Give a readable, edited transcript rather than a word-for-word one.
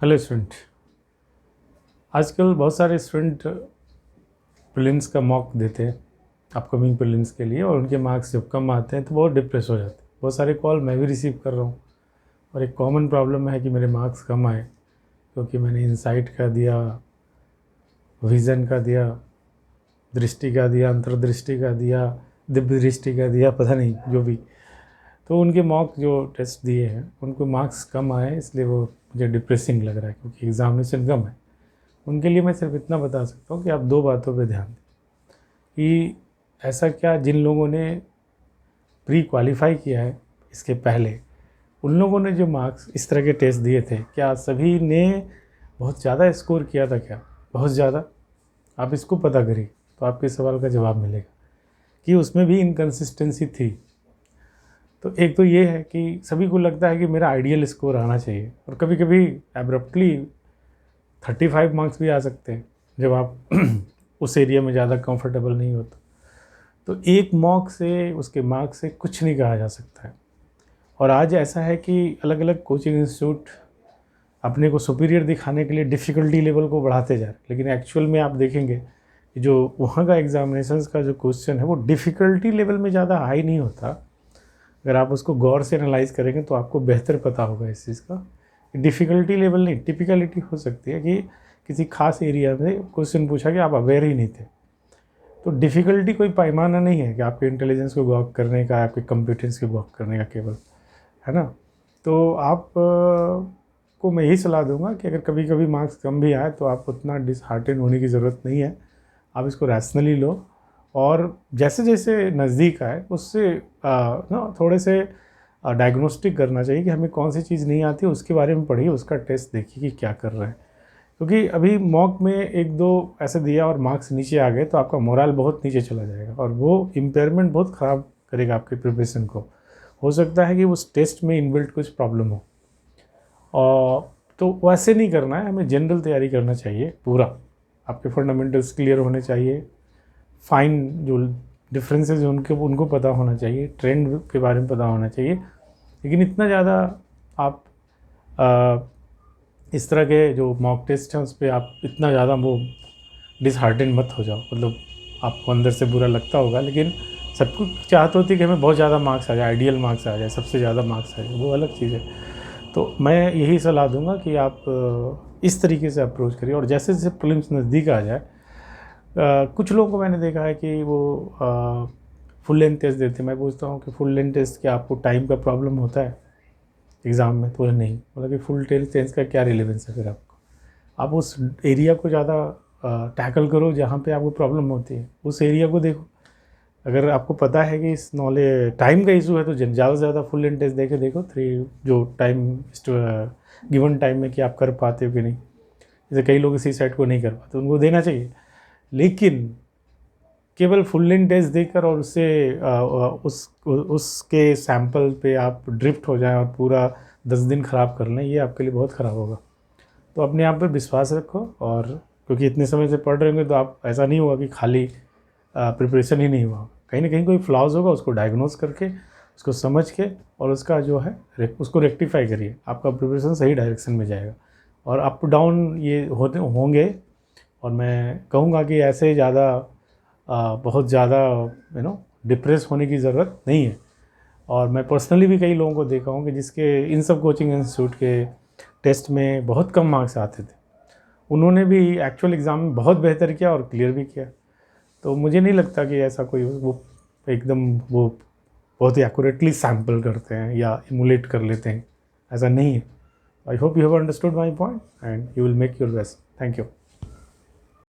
Hello student. आजकल बहुत सारे स्टूडेंट प्रीलिम्स का मॉक देते हैं अपकमिंग प्रीलिम्स के लिए, और उनके मार्क्स जब कम आते हैं तो बहुत डिप्रेस हो जाते हैं। बहुत सारे कॉल मैं भी रिसीव कर रहा हूँ, और एक कॉमन प्रॉब्लम है कि मेरे मार्क्स कम आए क्योंकि मैंने इंसाइट का दिया, विज़न का दिया, दृष्टि का दिया, अंतर्दृष्टि का दिया, दिव्य दृष्टि का दिया, पता नहीं जो भी। तो उनके मॉक जो टेस्ट दिए हैं उनको मार्क्स कम आए, इसलिए वो मुझे डिप्रेसिंग लग रहा है क्योंकि एग्ज़ामिनेशन कम है। उनके लिए मैं सिर्फ इतना बता सकता हूँ कि आप दो बातों पे ध्यान दें कि ऐसा क्या जिन लोगों ने प्री क्वालिफाई किया है इसके पहले, उन लोगों ने जो मार्क्स इस तरह के टेस्ट दिए थे, क्या सभी ने बहुत ज़्यादा स्कोर किया था? क्या बहुत ज़्यादा? आप इसको पता करिए तो आपके सवाल का जवाब मिलेगा कि उसमें भी इनकन्सिस्टेंसी थी। तो एक तो ये है कि सभी को लगता है कि मेरा आइडियल स्कोर आना चाहिए, और कभी कभी एब्रप्टली 35 मार्क्स भी आ सकते हैं जब आप उस एरिया में ज़्यादा कंफर्टेबल नहीं होता। तो एक मॉक से, उसके मार्क्स से कुछ नहीं कहा जा सकता है। और आज ऐसा है कि अलग अलग कोचिंग इंस्टीट्यूट अपने को सुपीरियर दिखाने के लिए डिफ़िकल्टी लेवल को बढ़ाते जा रहे हैं, लेकिन एक्चुअल में आप देखेंगे कि जो वहाँ का एग्जामिनेशंस का जो क्वेश्चन है वो डिफ़िकल्टी लेवल में ज़्यादा हाई नहीं होता। अगर आप उसको गौर से एनालाइज करेंगे तो आपको बेहतर पता होगा इस चीज़ का। डिफ़िकल्टी लेवल नहीं, टिपिकलिटी हो सकती है कि किसी खास एरिया में क्वेश्चन पूछा कि आप अवेयर ही नहीं थे। तो डिफ़िकल्टी कोई पैमाना नहीं है कि आपके इंटेलिजेंस को गॉक करने का, आपके कंप्यूटेंस को गॉक करने का केवल, है ना। तो आप को मैं यही सलाह दूंगा कि अगर कभी कभी मार्क्स कम भी आए तो आप उतना डिसहार्टेन होने की ज़रूरत नहीं है। आप इसको रैशनली लो, और जैसे जैसे नज़दीक आए उससे ना थोड़े से डायग्नोस्टिक करना चाहिए कि हमें कौन सी चीज़ नहीं आती, उसके बारे में पढ़िए, उसका टेस्ट देखिए कि क्या कर रहे हैं। क्योंकि अभी मॉक में एक दो ऐसे दिया और मार्क्स नीचे आ गए तो आपका मोरल बहुत नीचे चला जाएगा, और वो इम्पेयरमेंट बहुत ख़राब करेगा आपके प्रिपरेशन को। हो सकता है कि उस टेस्ट में इनबिल्ट कुछ प्रॉब्लम हो, और तो वैसे नहीं करना है। हमें जनरल तैयारी करना चाहिए पूरा। आपके फंडामेंटल्स क्लियर होने चाहिए, फाइन जो डिफरेंसेस उनको पता होना चाहिए, ट्रेंड के बारे में पता होना चाहिए। लेकिन इतना ज़्यादा आप इस तरह के जो मॉक टेस्ट हैं उस पर आप इतना ज़्यादा वो डिसहार्टन मत हो जाओ। मतलब आपको अंदर से बुरा लगता होगा, लेकिन सबको चाहत होती है कि हमें बहुत ज़्यादा मार्क्स आ जाए, आइडियल मार्क्स आ जाए, सबसे ज़्यादा मार्क्स आ जाए, वो अलग चीज़ है। तो मैं यही सलाह दूंगा कि आप इस तरीके से अप्रोच करिए। और जैसे जैसे प्रीलिम्स नज़दीक आ जाए, कुछ लोगों को मैंने देखा है कि वो फुल लेंथ टेस्ट देते हैं। मैं पूछता हूँ कि फुल लेंथ टेस्ट क्या आपको टाइम का प्रॉब्लम होता है एग्ज़ाम में? तो नहीं, मतलब कि फुल टेस्ट का क्या रिलेवेंस है फिर आपको? आप उस एरिया को ज़्यादा टैकल करो जहाँ पे आपको प्रॉब्लम होती है, उस एरिया को देखो। अगर आपको पता है कि इस नॉलेज टाइम का इशू है तो ज़्यादा से ज़्यादा फुल लेंथ टेस्ट देके देखो, जो टाइम गिवन टाइम में कि आप कर पाते हो कि नहीं। जैसे कई लोग इसी सेट को नहीं कर पाते, उनको देना चाहिए। लेकिन केवल फुल लेंथ टेस्ट देकर और उसके सैंपल पे आप ड्रिफ्ट हो जाएं और पूरा 10 दिन ख़राब कर लें, ये आपके लिए बहुत ख़राब होगा। तो अपने आप पर विश्वास रखो, और क्योंकि इतने समय से पढ़ रहे होंगे तो आप ऐसा नहीं होगा कि खाली प्रिपरेशन ही नहीं हुआ, कहीं ना कहीं कोई फ्लॉज होगा, उसको डायग्नोस करके, उसको समझ के, और उसका जो है उसको रेक्टिफाई करिए, आपका प्रिपरेशन सही डायरेक्शन में जाएगा। और अप डाउन ये होते होंगे, और मैं कहूँगा कि ऐसे ज़्यादा बहुत ज़्यादा डिप्रेस होने की ज़रूरत नहीं है। और मैं पर्सनली भी कई लोगों को देखा हूँ कि जिसके इन सब कोचिंग इंस्टीट्यूट के टेस्ट में बहुत कम मार्क्स आते थे, उन्होंने भी एक्चुअल एग्ज़ाम में बहुत बेहतर किया और क्लियर भी किया। तो मुझे नहीं लगता कि ऐसा कोई वो एकदम वो बहुत ही एक्यूरेटली सैम्पल करते हैं या इमुलेट कर लेते हैं, ऐसा नहीं है। I hope you have understood my point and you will make your best. Thank you.